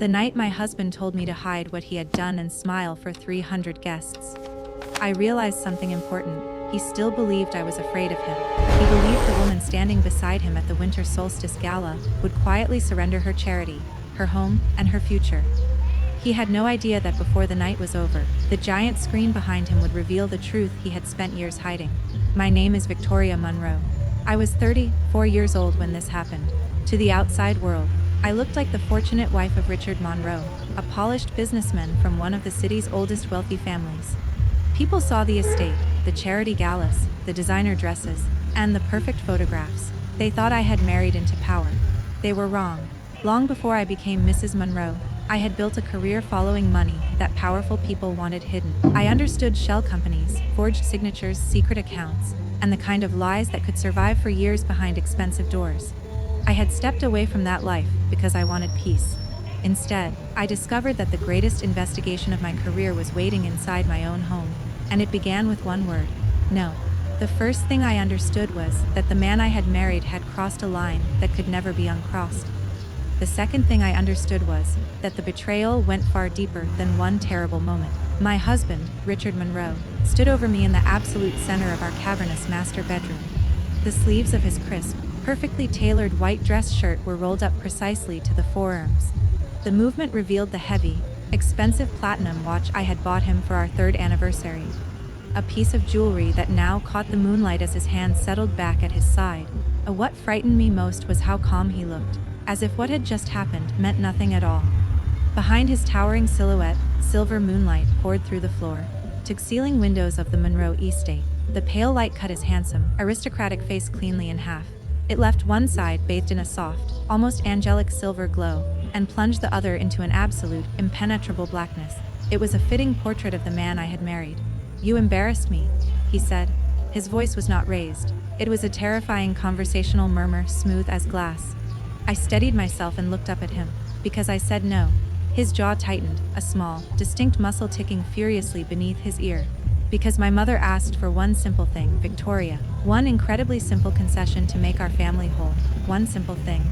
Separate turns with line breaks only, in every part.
The night my husband told me to hide what he had done and smile for 300 guests. I realized something important. He still believed I was afraid of him. He believed the woman standing beside him at the winter solstice gala would quietly surrender her charity, her home, and her future. He had no idea that before the night was over, the giant screen behind him would reveal the truth he had spent years hiding. My name is Victoria Monroe. I was 34 years old when this happened. To the outside world, I looked like the fortunate wife of Richard Monroe, a polished businessman from one of the city's oldest wealthy families. People saw the estate, the charity galas, the designer dresses, and the perfect photographs. They thought I had married into power. They were wrong. Long before I became Mrs. Monroe, I had built a career following money that powerful people wanted hidden. I understood shell companies, forged signatures, secret accounts, and the kind of lies that could survive for years behind expensive doors. I had stepped away from that life because I wanted peace. Instead, I discovered that the greatest investigation of my career was waiting inside my own home, and it began with one word: no. The first thing I understood was that the man I had married had crossed a line that could never be uncrossed. The second thing I understood was that the betrayal went far deeper than one terrible moment. My husband, Richard Monroe, stood over me in the absolute center of our cavernous master bedroom. The sleeves of his crisp, perfectly tailored white dress shirt were rolled up precisely to the forearms. The movement revealed the heavy, expensive platinum watch I had bought him for our 3rd anniversary. A piece of jewelry that now caught the moonlight as his hand settled back at his side. What frightened me most was how calm he looked, as if what had just happened meant nothing at all. Behind his towering silhouette, silver moonlight poured through the floor to ceiling windows of the Monroe estate. The pale light cut his handsome, aristocratic face cleanly in half. It left one side bathed in a soft, almost angelic silver glow, and plunged the other into an absolute, impenetrable blackness. It was a fitting portrait of the man I had married. "You embarrassed me," he said. His voice was not raised. It was a terrifying conversational murmur, smooth as glass. I steadied myself and looked up at him, because I said no. His jaw tightened, a small, distinct muscle ticking furiously beneath his ear. Because my mother asked for one simple thing, Victoria. One incredibly simple concession to make our family whole. One simple thing.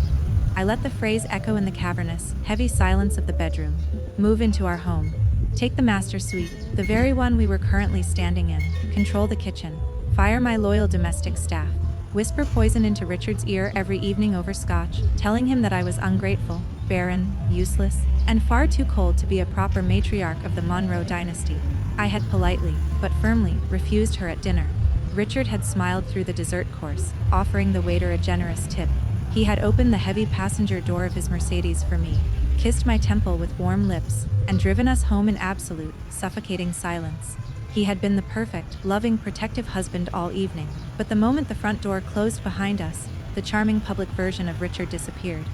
I let the phrase echo in the cavernous, heavy silence of the bedroom. Move into our home. Take the master suite, the very one we were currently standing in. Control the kitchen. Fire my loyal domestic staff. Whisper poison into Richard's ear every evening over scotch, telling him that I was ungrateful, barren, useless, and far too cold to be a proper matriarch of the Monroe dynasty. I had politely, but firmly, refused her at dinner. Richard had smiled through the dessert course, offering the waiter a generous tip. He had opened the heavy passenger door of his Mercedes for me, kissed my temple with warm lips, and driven us home in absolute, suffocating silence. He had been the perfect, loving, protective husband all evening. But the moment the front door closed behind us, the charming public version of Richard disappeared.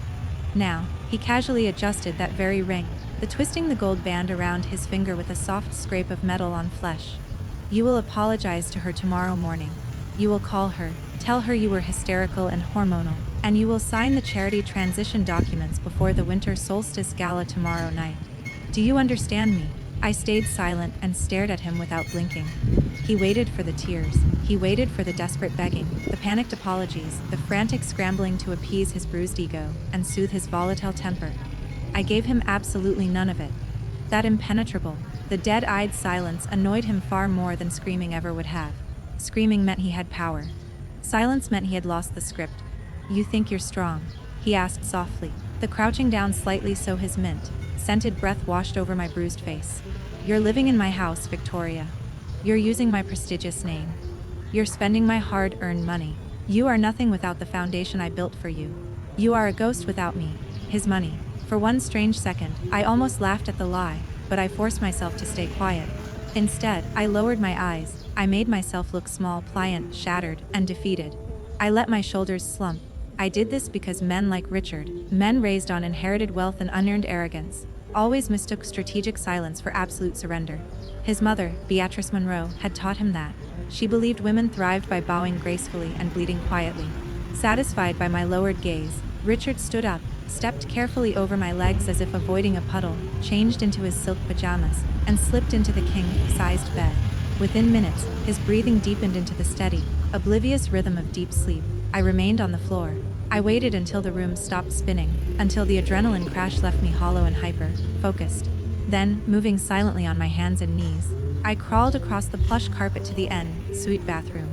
Now, he casually adjusted that very ring, twisting the gold band around his finger with a soft scrape of metal on flesh. "You will apologize to her tomorrow morning. You will call her, tell her you were hysterical and hormonal, and you will sign the charity transition documents before the winter solstice gala tomorrow night. Do you understand me?" I stayed silent and stared at him without blinking. He waited for the tears. He waited for the desperate begging, the panicked apologies, the frantic scrambling to appease his bruised ego and soothe his volatile temper. I gave him absolutely none of it. That impenetrable, the dead-eyed silence annoyed him far more than screaming ever would have. Screaming meant he had power. Silence meant he had lost the script. "You think you're strong?" he asked softly, the crouching down slightly so his scented breath washed over my bruised face. "You're living in my house, Victoria. You're using my prestigious name. You're spending my hard-earned money. You are nothing without the foundation I built for you. You are a ghost without me, his money." For one strange second, I almost laughed at the lie, but I forced myself to stay quiet. Instead, I lowered my eyes. I made myself look small, pliant, shattered, and defeated. I let my shoulders slump. I did this because men like Richard, men raised on inherited wealth and unearned arrogance, always mistook strategic silence for absolute surrender. His mother, Beatrice Monroe, had taught him that. She believed women thrived by bowing gracefully and bleeding quietly. Satisfied by my lowered gaze, Richard stood up, stepped carefully over my legs as if avoiding a puddle, changed into his silk pajamas, and slipped into the king-sized bed. Within minutes, his breathing deepened into the steady, oblivious rhythm of deep sleep. I remained on the floor, I waited until the room stopped spinning, until the adrenaline crash left me hollow and hyper-focused. Then, moving silently on my hands and knees, I crawled across the plush carpet to the en-suite bathroom.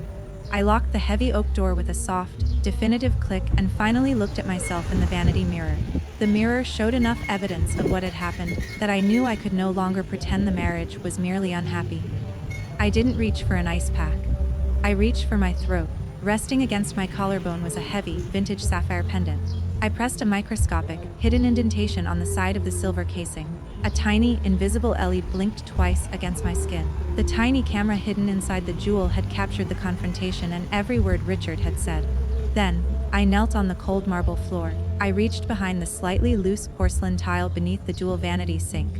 I locked the heavy oak door with a soft, definitive click and finally looked at myself in the vanity mirror. The mirror showed enough evidence of what had happened that I knew I could no longer pretend the marriage was merely unhappy. I didn't reach for an ice pack. I reached for my throat. Resting against my collarbone was a heavy, vintage sapphire pendant. I pressed a microscopic, hidden indentation on the side of the silver casing. A tiny, invisible LED blinked twice against my skin. The tiny camera hidden inside the jewel had captured the confrontation and every word Richard had said. Then, I knelt on the cold marble floor. I reached behind the slightly loose porcelain tile beneath the jewel vanity sink.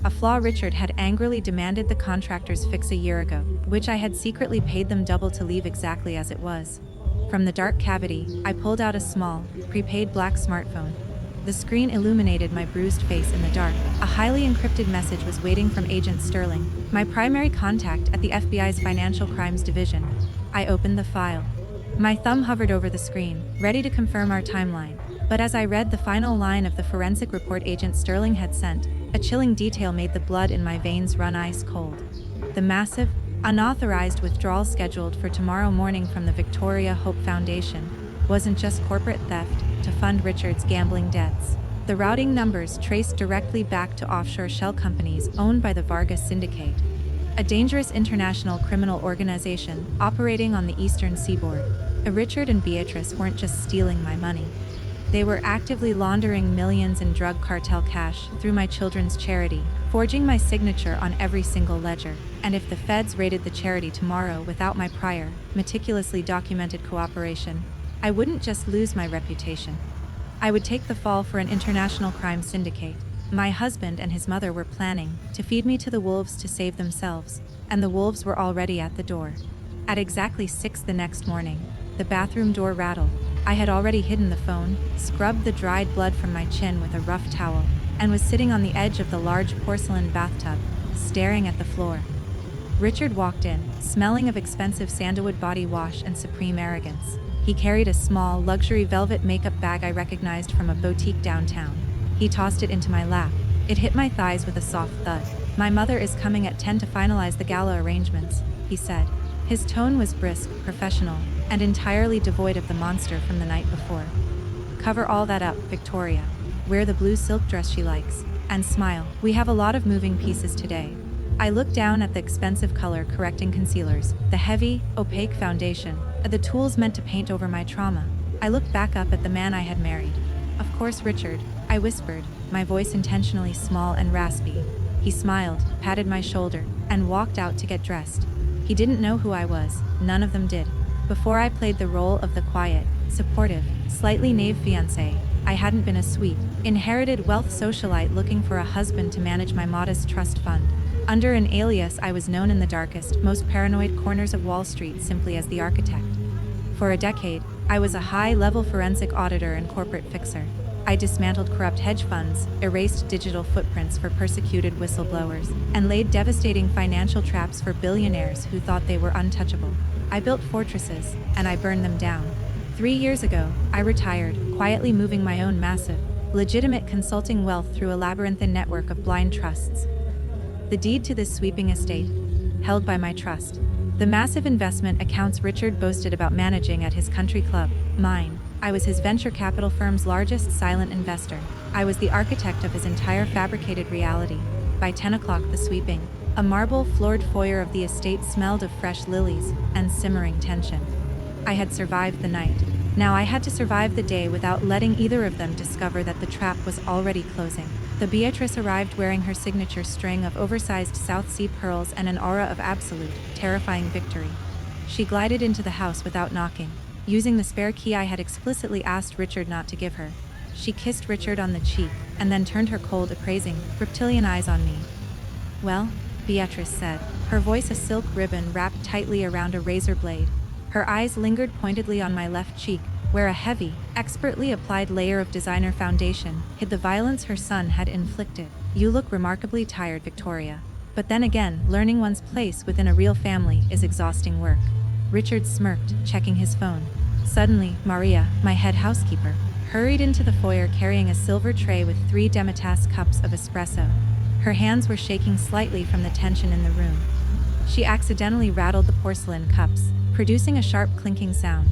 A flaw Richard had angrily demanded the contractors fix a year ago, which I had secretly paid them double to leave exactly as it was. From the dark cavity, I pulled out a small, prepaid black smartphone. The screen illuminated my bruised face in the dark. A highly encrypted message was waiting from Agent Sterling, my primary contact at the FBI's Financial Crimes Division. I opened the file. My thumb hovered over the screen, ready to confirm our timeline. But as I read the final line of the forensic report Agent Sterling had sent, a chilling detail made the blood in my veins run ice cold. The massive, unauthorized withdrawal scheduled for tomorrow morning from the Victoria Hope Foundation wasn't just corporate theft to fund Richard's gambling debts. The routing numbers traced directly back to offshore shell companies owned by the Vargas Syndicate, a dangerous international criminal organization operating on the eastern seaboard. Richard and Beatrice weren't just stealing my money. They were actively laundering millions in drug cartel cash through my children's charity, forging my signature on every single ledger. And if the feds raided the charity tomorrow without my prior, meticulously documented cooperation, I wouldn't just lose my reputation. I would take the fall for an international crime syndicate. My husband and his mother were planning to feed me to the wolves to save themselves, and the wolves were already at the door. At exactly 6 the next morning, the bathroom door rattled. I had already hidden the phone, scrubbed the dried blood from my chin with a rough towel, and was sitting on the edge of the large porcelain bathtub, staring at the floor. Richard walked in, smelling of expensive sandalwood body wash and supreme arrogance. He carried a small, luxury velvet makeup bag I recognized from a boutique downtown. He tossed it into my lap. It hit my thighs with a soft thud. "My mother is coming at 10 to finalize the gala arrangements," he said. His tone was brisk, professional, and entirely devoid of the monster from the night before. "Cover all that up, Victoria. Wear the blue silk dress she likes, and smile. We have a lot of moving pieces today." I looked down at the expensive color-correcting concealers, the heavy, opaque foundation, the tools meant to paint over my trauma. I looked back up at the man I had married. "Of course, Richard," I whispered, my voice intentionally small and raspy. He smiled, patted my shoulder, and walked out to get dressed. He didn't know who I was, none of them did. Before I played the role of the quiet, supportive, slightly naive fiancé, I hadn't been a sweet, inherited wealth socialite looking for a husband to manage my modest trust fund. Under an alias, I was known in the darkest, most paranoid corners of Wall Street simply as the architect. For a decade, I was a high-level forensic auditor and corporate fixer. I dismantled corrupt hedge funds, erased digital footprints for persecuted whistleblowers, and laid devastating financial traps for billionaires who thought they were untouchable. I built fortresses, and I burned them down. 3 years ago, I retired, quietly moving my own massive, legitimate consulting wealth through a labyrinthine network of blind trusts. The deed to this sweeping estate, held by my trust. The massive investment accounts Richard boasted about managing at his country club, mine. I was his venture capital firm's largest silent investor. I was the architect of his entire fabricated reality. By 10 o'clock, the sweeping, a marble-floored foyer of the estate smelled of fresh lilies and simmering tension. I had survived the night. Now I had to survive the day without letting either of them discover that the trap was already closing. The Beatrice arrived wearing her signature string of oversized South Sea pearls and an aura of absolute, terrifying victory. She glided into the house without knocking, using the spare key I had explicitly asked Richard not to give her. She kissed Richard on the cheek, and then turned her cold, appraising, reptilian eyes on me. "Well," Beatrice said, her voice a silk ribbon wrapped tightly around a razor blade. Her eyes lingered pointedly on my left cheek, where a heavy, expertly applied layer of designer foundation hid the violence her son had inflicted. "You look remarkably tired, Victoria. But then again, learning one's place within a real family is exhausting work." Richard smirked, checking his phone. Suddenly, Maria, my head housekeeper, hurried into the foyer carrying a silver tray with 3 demitasse cups of espresso. Her hands were shaking slightly from the tension in the room. She accidentally rattled the porcelain cups, producing a sharp clinking sound.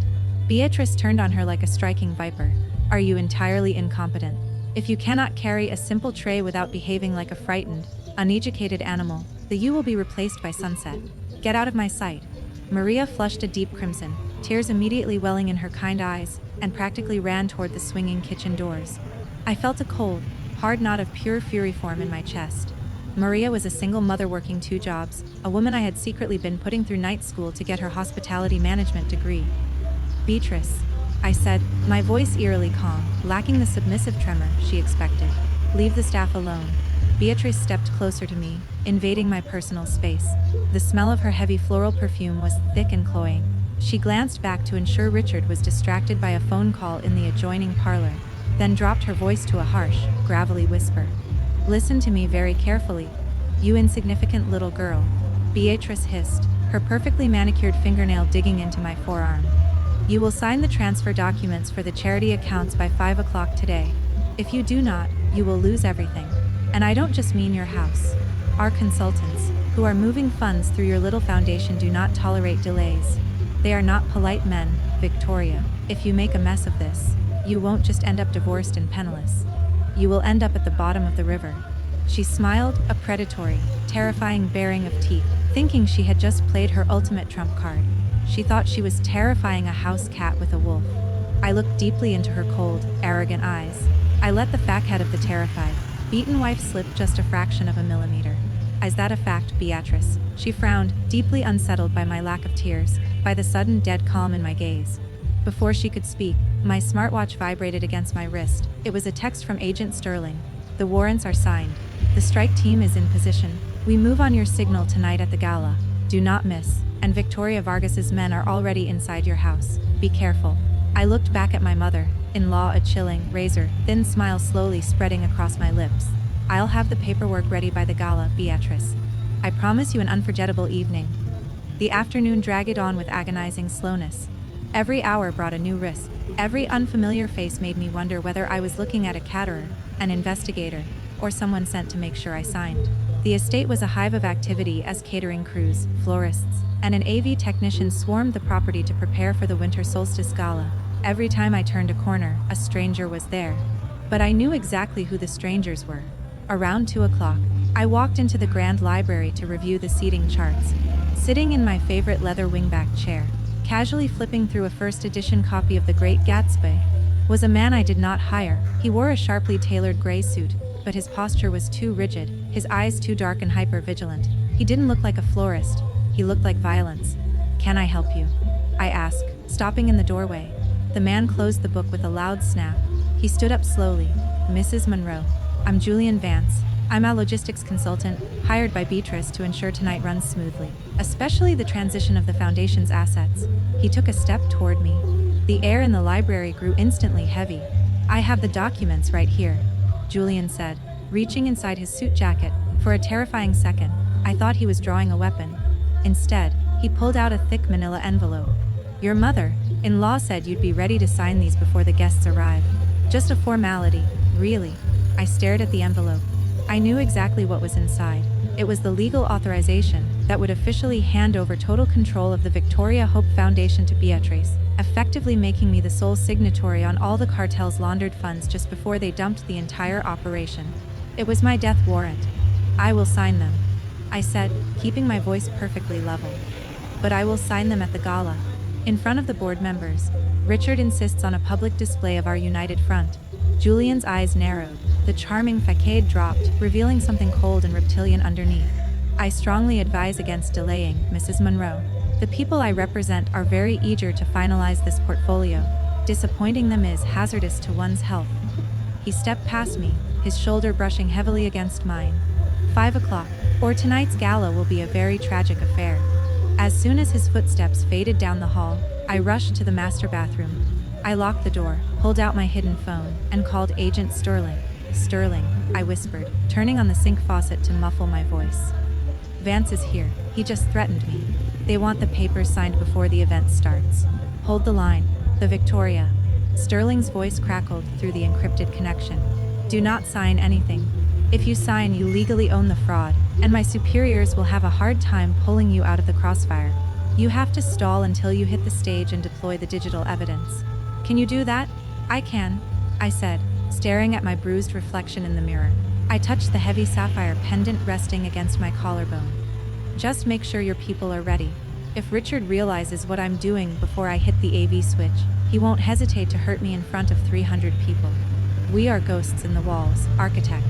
Beatrice turned on her like a striking viper. Are you entirely incompetent? If you cannot carry a simple tray without behaving like a frightened, uneducated animal, the you will be replaced by sunset. Get out of my sight. Maria flushed a deep crimson, tears immediately welling in her kind eyes, and practically ran toward the swinging kitchen doors. I felt a cold, hard knot of pure fury form in my chest. Maria was a single mother working 2 jobs, a woman I had secretly been putting through night school to get her hospitality management degree. Beatrice, I said, my voice eerily calm, lacking the submissive tremor she expected. Leave the staff alone. Beatrice stepped closer to me, invading my personal space. The smell of her heavy floral perfume was thick and cloying. She glanced back to ensure Richard was distracted by a phone call in the adjoining parlor, then dropped her voice to a harsh, gravelly whisper. Listen to me very carefully. You insignificant little girl. Beatrice hissed, her perfectly manicured fingernail digging into my forearm. You will sign the transfer documents for the charity accounts by 5 o'clock today. If you do not, you will lose everything. And I don't just mean your house. Our consultants, who are moving funds through your little foundation, do not tolerate delays. They are not polite men, Victoria. If you make a mess of this, you won't just end up divorced and penniless. You will end up at the bottom of the river. She smiled, a predatory, terrifying baring of teeth, thinking she had just played her ultimate trump card. She thought she was terrifying a house cat with a wolf. I looked deeply into her cold, arrogant eyes. I let the fact of the terrified, beaten wife slip just a fraction of a millimeter. Is that a fact, Beatrice? She frowned, deeply unsettled by my lack of tears, by the sudden dead calm in my gaze. Before she could speak, my smartwatch vibrated against my wrist. It was a text from Agent Sterling. The warrants are signed. The strike team is in position. We move on your signal tonight at the gala. Do not miss. And Victoria Vargas's men are already inside your house. Be careful. I looked back at my mother-in-law, a chilling, razor-thin smile slowly spreading across my lips. I'll have the paperwork ready by the gala, Beatrice. I promise you an unforgettable evening. The afternoon dragged on with agonizing slowness. Every hour brought a new risk. Every unfamiliar face made me wonder whether I was looking at a caterer, an investigator, or someone sent to make sure I signed. The estate was a hive of activity as catering crews, florists, and an AV technician swarmed the property to prepare for the winter solstice gala. Every time I turned a corner, a stranger was there. But I knew exactly who the strangers were. Around 2 o'clock, I walked into the grand library to review the seating charts. Sitting in my favorite leather wingback chair, casually flipping through a first edition copy of The Great Gatsby, was a man I did not hire. He wore a sharply tailored gray suit, but his posture was too rigid, his eyes too dark and hyper-vigilant. He didn't look like a florist. He looked like violence. Can I help you? I asked, stopping in the doorway. The man closed the book with a loud snap. He stood up slowly. Mrs. Monroe. I'm Julian Vance. I'm a logistics consultant, hired by Beatrice to ensure tonight runs smoothly, especially the transition of the foundation's assets. He took a step toward me. The air in the library grew instantly heavy. I have the documents right here, Julian said, reaching inside his suit jacket. For a terrifying second, I thought he was drawing a weapon. Instead, he pulled out a thick manila envelope. Your mother-in-law said you'd be ready to sign these before the guests arrive. Just a formality, really. I stared at the envelope. I knew exactly what was inside. It was the legal authorization that would officially hand over total control of the Victoria Hope Foundation to Beatrice, effectively making me the sole signatory on all the cartel's laundered funds just before they dumped the entire operation. It was my death warrant. I will sign them, I said, keeping my voice perfectly level. But I will sign them at the gala, in front of the board members. Richard insists on a public display of our united front. Julian's eyes narrowed. The charming facade dropped, revealing something cold and reptilian underneath. I strongly advise against delaying, Mrs. Monroe. The people I represent are very eager to finalize this portfolio. Disappointing them is hazardous to one's health. He stepped past me, his shoulder brushing heavily against mine. 5 o'clock, or tonight's gala will be a very tragic affair. As soon as his footsteps faded down the hall, I rushed to the master bathroom. I locked the door, pulled out my hidden phone, and called Agent Sterling. Sterling, I whispered, turning on the sink faucet to muffle my voice. Vance is here. He just threatened me. They want the papers signed before the event starts. Hold the line. The Victoria. Sterling's voice crackled through the encrypted connection. Do not sign anything. If you sign, you legally own the fraud, and my superiors will have a hard time pulling you out of the crossfire. You have to stall until you hit the stage and deploy the digital evidence. Can you do that? I can, I said, staring at my bruised reflection in the mirror. I touched the heavy sapphire pendant resting against my collarbone. Just make sure your people are ready. If Richard realizes what I'm doing before I hit the AV switch, he won't hesitate to hurt me in front of 300 people. We are ghosts in the walls, architect.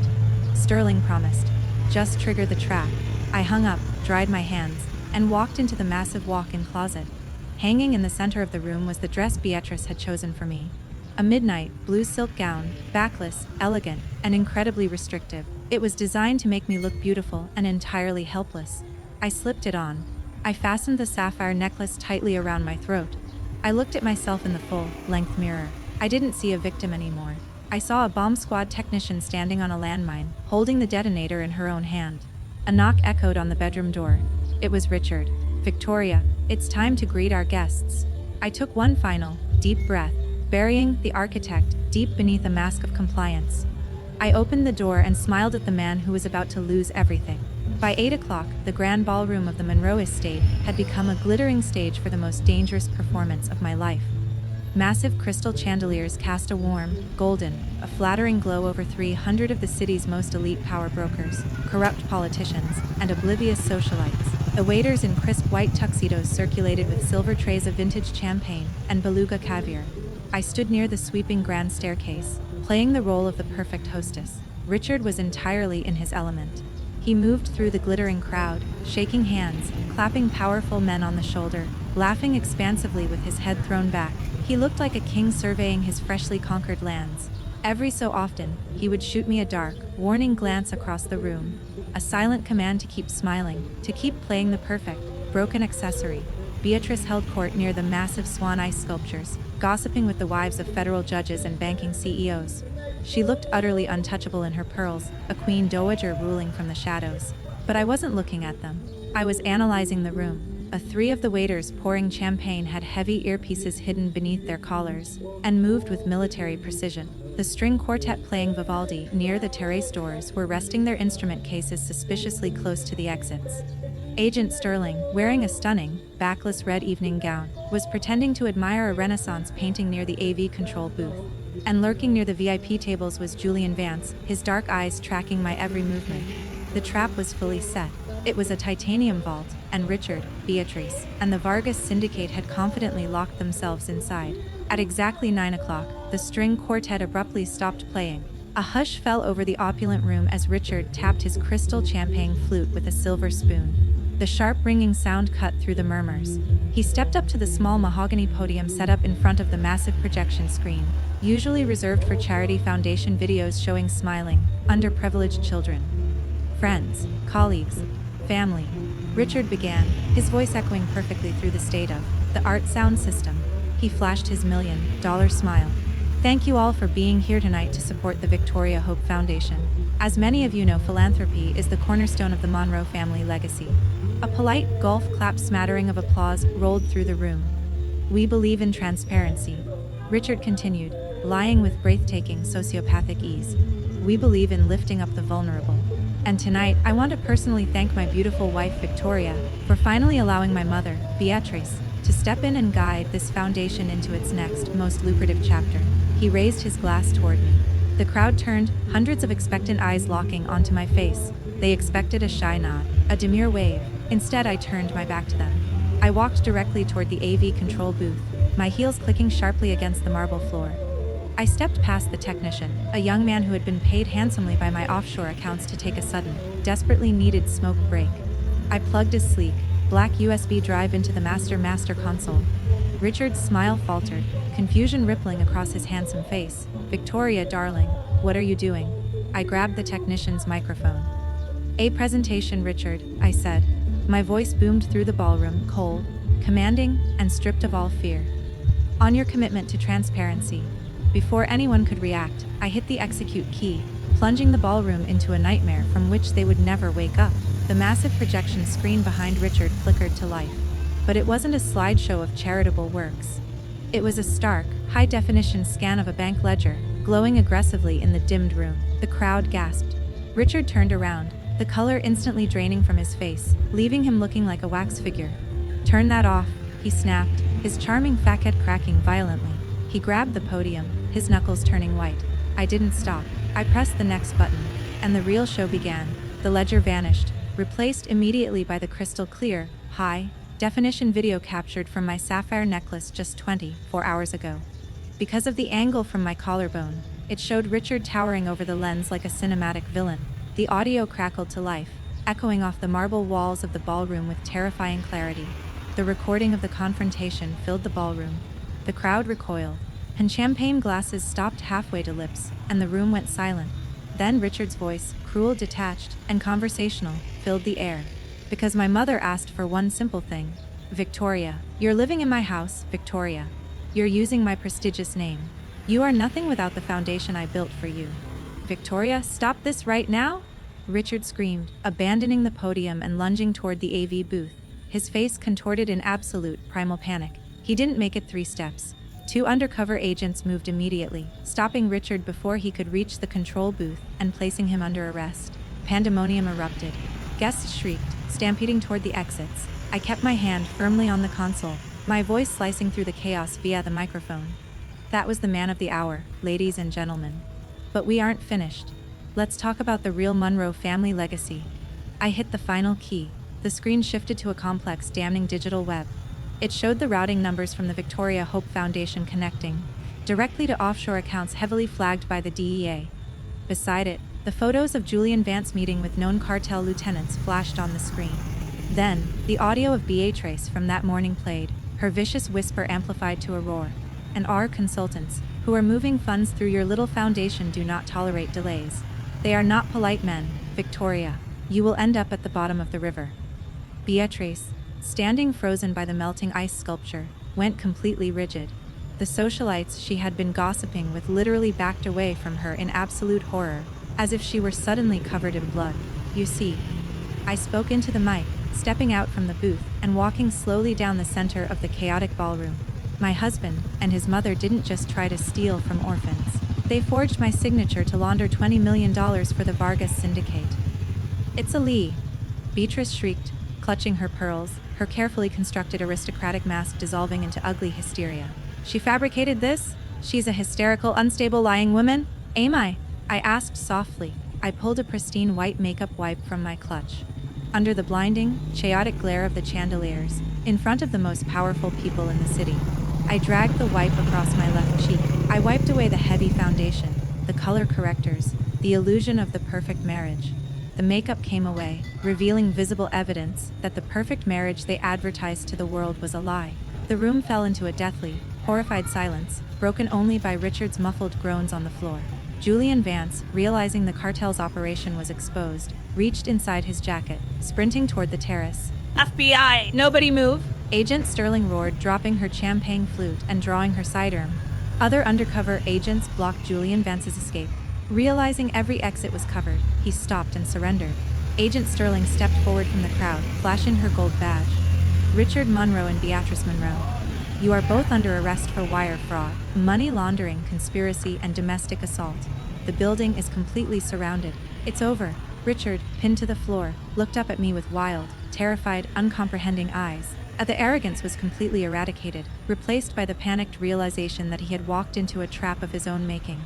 Sterling promised. Just trigger the trap. I hung up, dried my hands, and walked into the massive walk-in closet. Hanging in the center of the room was the dress Beatrice had chosen for me. A midnight, blue silk gown, backless, elegant, and incredibly restrictive. It was designed to make me look beautiful and entirely helpless. I slipped it on. I fastened the sapphire necklace tightly around my throat. I looked at myself in the full-length mirror. I didn't see a victim anymore. I saw a bomb squad technician standing on a landmine, holding the detonator in her own hand. A knock echoed on the bedroom door. It was Richard. Victoria, it's time to greet our guests. I took one final, deep breath, burying the architect deep beneath a mask of compliance. I opened the door and smiled at the man who was about to lose everything. By 8 o'clock, the grand ballroom of the Monroe estate had become a glittering stage for the most dangerous performance of my life. Massive crystal chandeliers cast a warm, golden, a flattering glow over 300 of the city's most elite power brokers, corrupt politicians, and oblivious socialites. The waiters in crisp white tuxedos circulated with silver trays of vintage champagne and beluga caviar. I stood near the sweeping grand staircase, playing the role of the perfect hostess. Richard was entirely in his element. He moved through the glittering crowd, shaking hands, clapping powerful men on the shoulder, laughing expansively with his head thrown back. He looked like a king surveying his freshly conquered lands. Every so often, he would shoot me a dark, warning glance across the room, a silent command to keep smiling, to keep playing the perfect, broken accessory. Beatrice held court near the massive swan ice sculptures, gossiping with the wives of federal judges and banking CEOs. She looked utterly untouchable in her pearls, a queen dowager ruling from the shadows. But I wasn't looking at them. I was analyzing the room. Three of the waiters pouring champagne had heavy earpieces hidden beneath their collars, and moved with military precision. The string quartet playing Vivaldi near the terrace doors were resting their instrument cases suspiciously close to the exits. Agent Sterling, wearing a stunning, backless red evening gown, was pretending to admire a Renaissance painting near the AV control booth. And lurking near the VIP tables was Julian Vance, his dark eyes tracking my every movement. The trap was fully set. It was a titanium vault, and Richard, Beatrice, and the Vargas syndicate had confidently locked themselves inside. At exactly 9 o'clock, the string quartet abruptly stopped playing. A hush fell over the opulent room as Richard tapped his crystal champagne flute with a silver spoon. The sharp ringing sound cut through the murmurs. He stepped up to the small mahogany podium set up in front of the massive projection screen, usually reserved for charity foundation videos showing smiling, underprivileged children. Friends, colleagues, family. Richard began, his voice echoing perfectly through the state of the art sound system. He flashed his $1 million smile. Thank you all for being here tonight to support the Victoria Hope Foundation. As many of you know, philanthropy is the cornerstone of the Monroe family legacy. A polite golf clap smattering of applause rolled through the room. We believe in transparency, Richard continued, lying with breathtaking sociopathic ease. We believe in lifting up the vulnerable. And tonight, I want to personally thank my beautiful wife, Victoria, for finally allowing my mother, Beatrice, to step in and guide this foundation into its next, most lucrative chapter. He raised his glass toward me. The crowd turned, hundreds of expectant eyes locking onto my face. They expected a shy nod, a demure wave. Instead, I turned my back to them. I walked directly toward the AV control booth, my heels clicking sharply against the marble floor. I stepped past the technician, a young man who had been paid handsomely by my offshore accounts to take a sudden, desperately needed smoke break. I plugged his sleek, black USB drive into the master console. Richard's smile faltered, confusion rippling across his handsome face. Victoria, darling, what are you doing? I grabbed the technician's microphone. A presentation, Richard, I said. My voice boomed through the ballroom, cold, commanding, and stripped of all fear. On your commitment to transparency. Before anyone could react, I hit the execute key, plunging the ballroom into a nightmare from which they would never wake up. The massive projection screen behind Richard flickered to life. But it wasn't a slideshow of charitable works. It was a stark, high-definition scan of a bank ledger, glowing aggressively in the dimmed room. The crowd gasped. Richard turned around, the color instantly draining from his face, leaving him looking like a wax figure. "Turn that off," he snapped, his charming facade cracking violently. He grabbed the podium, his knuckles turning white. I didn't stop. I pressed the next button, and the real show began. The ledger vanished, replaced immediately by the crystal-clear, high-definition video captured from my sapphire necklace just 24 hours ago. Because of the angle from my collarbone, it showed Richard towering over the lens like a cinematic villain. The audio crackled to life, echoing off the marble walls of the ballroom with terrifying clarity. The recording of the confrontation filled the ballroom. The crowd recoiled, and champagne glasses stopped halfway to lips, and the room went silent. Then Richard's voice, cruel, detached, and conversational, filled the air. "Because my mother asked for one simple thing. Victoria, you're living in my house, Victoria. You're using my prestigious name. You are nothing without the foundation I built for you. Victoria, stop this right now!" Richard screamed, abandoning the podium and lunging toward the AV booth, his face contorted in absolute, primal panic. He didn't make it 3 steps. 2 undercover agents moved immediately, stopping Richard before he could reach the control booth and placing him under arrest. Pandemonium erupted. Guests shrieked, stampeding toward the exits. I kept my hand firmly on the console, my voice slicing through the chaos via the microphone. "That was the man of the hour, ladies and gentlemen. But we aren't finished. Let's talk about the real Monroe family legacy." I hit the final key. The screen shifted to a complex, damning digital web. It showed the routing numbers from the Victoria Hope Foundation connecting directly to offshore accounts heavily flagged by the DEA. Beside it, the photos of Julian Vance meeting with known cartel lieutenants flashed on the screen. Then, the audio of Beatrice from that morning played, her vicious whisper amplified to a roar. "And our consultants, who are moving funds through your little foundation, do not tolerate delays. They are not polite men, Victoria. You will end up at the bottom of the river." Beatrice, standing frozen by the melting ice sculpture, went completely rigid. The socialites she had been gossiping with literally backed away from her in absolute horror, as if she were suddenly covered in blood. "You see," I spoke into the mic, stepping out from the booth and walking slowly down the center of the chaotic ballroom. "My husband and his mother didn't just try to steal from orphans. They forged my signature to launder $20 million for the Vargas syndicate." "It's a lie!" Beatrice shrieked, clutching her pearls, her carefully constructed aristocratic mask dissolving into ugly hysteria. "She fabricated this? She's a hysterical, unstable, lying woman? Am I?" I asked softly. I pulled a pristine white makeup wipe from my clutch. Under the blinding, chaotic glare of the chandeliers, in front of the most powerful people in the city, I dragged the wipe across my left cheek. I wiped away the heavy foundation, the color correctors, the illusion of the perfect marriage. The makeup came away, revealing visible evidence that the perfect marriage they advertised to the world was a lie. The room fell into a deathly, horrified silence, broken only by Richard's muffled groans on the floor. Julian Vance, realizing the cartel's operation was exposed, reached inside his jacket, sprinting toward the terrace. "FBI! Nobody move!" Agent Sterling roared, dropping her champagne flute and drawing her sidearm. Other undercover agents blocked Julian Vance's escape. Realizing every exit was covered, he stopped and surrendered. Agent Sterling stepped forward from the crowd, flashing her gold badge. "Richard Monroe and Beatrice Monroe, you are both under arrest for wire fraud, money laundering, conspiracy, and domestic assault. The building is completely surrounded. It's over." Richard, pinned to the floor, looked up at me with wild, terrified, uncomprehending eyes. The arrogance was completely eradicated, replaced by the panicked realization that he had walked into a trap of his own making.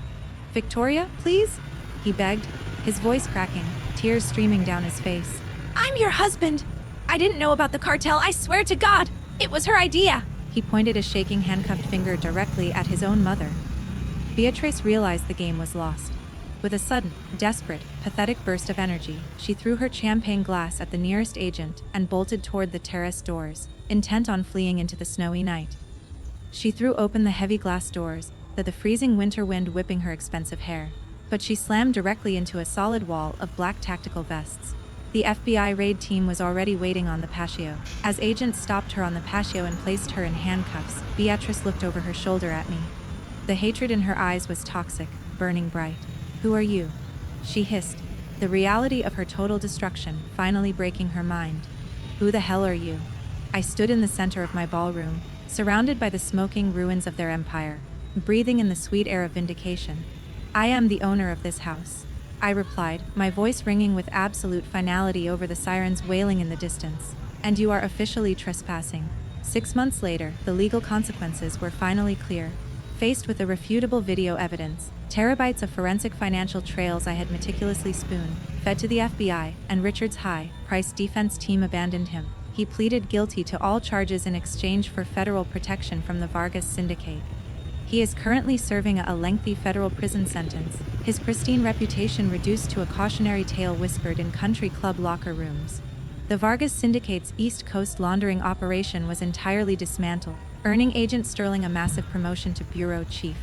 "Victoria, please?" he begged, his voice cracking, tears streaming down his face. "I'm your husband! I didn't know about the cartel, I swear to God! It was her idea!" He pointed a shaking handcuffed finger directly at his own mother. Beatrice realized the game was lost. With a sudden, desperate, pathetic burst of energy, she threw her champagne glass at the nearest agent and bolted toward the terrace doors, intent on fleeing into the snowy night. She threw open the heavy glass doors, the freezing winter wind whipping her expensive hair. But she slammed directly into a solid wall of black tactical vests. The FBI raid team was already waiting on the patio. As agents stopped her on the patio and placed her in handcuffs, Beatrice looked over her shoulder at me. The hatred in her eyes was toxic, burning bright. "Who are you?" she hissed, the reality of her total destruction finally breaking her mind. "Who the hell are you?" I stood in the center of my ballroom, surrounded by the smoking ruins of their empire, breathing in the sweet air of vindication. "I am the owner of this house," I replied, my voice ringing with absolute finality over the sirens wailing in the distance. "And you are officially trespassing." 6 months later, the legal consequences were finally clear. Faced with irrefutable video evidence, terabytes of forensic financial trails I had meticulously spoon-fed to the FBI, and Richard's high-priced defense team abandoned him, he pleaded guilty to all charges in exchange for federal protection from the Vargas syndicate. He is currently serving a lengthy federal prison sentence, his pristine reputation reduced to a cautionary tale whispered in country club locker rooms. The Vargas syndicate's East Coast laundering operation was entirely dismantled, earning Agent Sterling a massive promotion to bureau chief.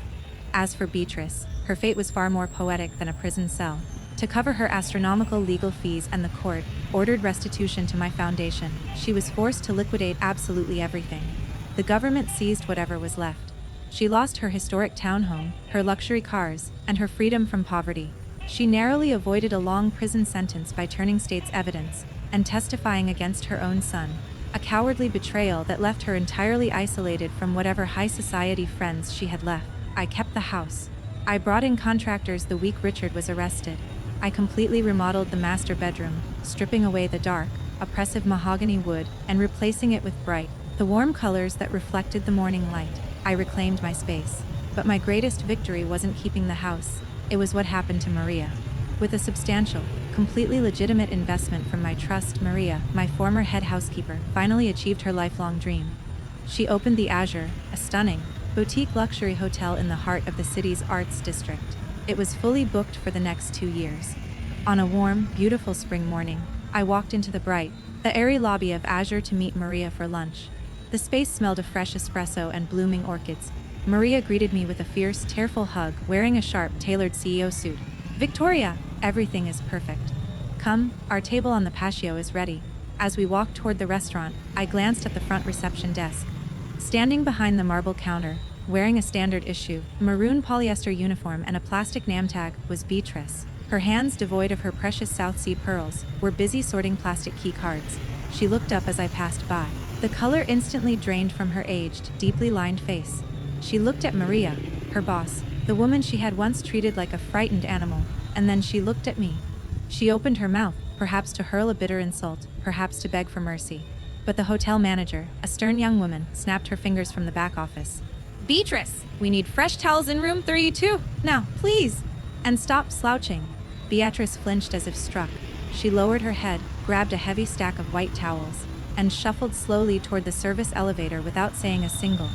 As for Beatrice, her fate was far more poetic than a prison cell. To cover her astronomical legal fees and the court-ordered restitution to my foundation, she was forced to liquidate absolutely everything. The government seized whatever was left. She lost her historic townhome, her luxury cars, and her freedom from poverty. She narrowly avoided a long prison sentence by turning state's evidence and testifying against her own son, a cowardly betrayal that left her entirely isolated from whatever high society friends she had left. I kept the house. I brought in contractors the week Richard was arrested. I completely remodeled the master bedroom, stripping away the dark, oppressive mahogany wood and replacing it with bright, the warm colors that reflected the morning light. I reclaimed my space. But my greatest victory wasn't keeping the house. It was what happened to Maria. With a substantial, completely legitimate investment from my trust, Maria, my former head housekeeper, finally achieved her lifelong dream. She opened the Azure, a stunning, boutique luxury hotel in the heart of the city's arts district. It was fully booked for the next 2 years. On a warm, beautiful spring morning, I walked into the airy lobby of Azure to meet Maria for lunch. The space smelled of fresh espresso and blooming orchids. Maria greeted me with a fierce, tearful hug, wearing a sharp, tailored CEO suit. "Victoria, everything is perfect. Come, our table on the patio is ready." As we walked toward the restaurant, I glanced at the front reception desk. Standing behind the marble counter, wearing a standard issue, maroon polyester uniform and a plastic name tag, was Beatrice. Her hands, devoid of her precious South Sea pearls, were busy sorting plastic key cards. She looked up as I passed by. The color instantly drained from her aged, deeply lined face. She looked at Maria, her boss, the woman she had once treated like a frightened animal, and then she looked at me. She opened her mouth, perhaps to hurl a bitter insult, perhaps to beg for mercy. But the hotel manager, a stern young woman, snapped her fingers from the back office. "Beatrice, we need fresh towels in room 32, now, please!" And stopped slouching. Beatrice flinched as if struck. She lowered her head, grabbed a heavy stack of white towels, and shuffled slowly toward the service elevator without saying a single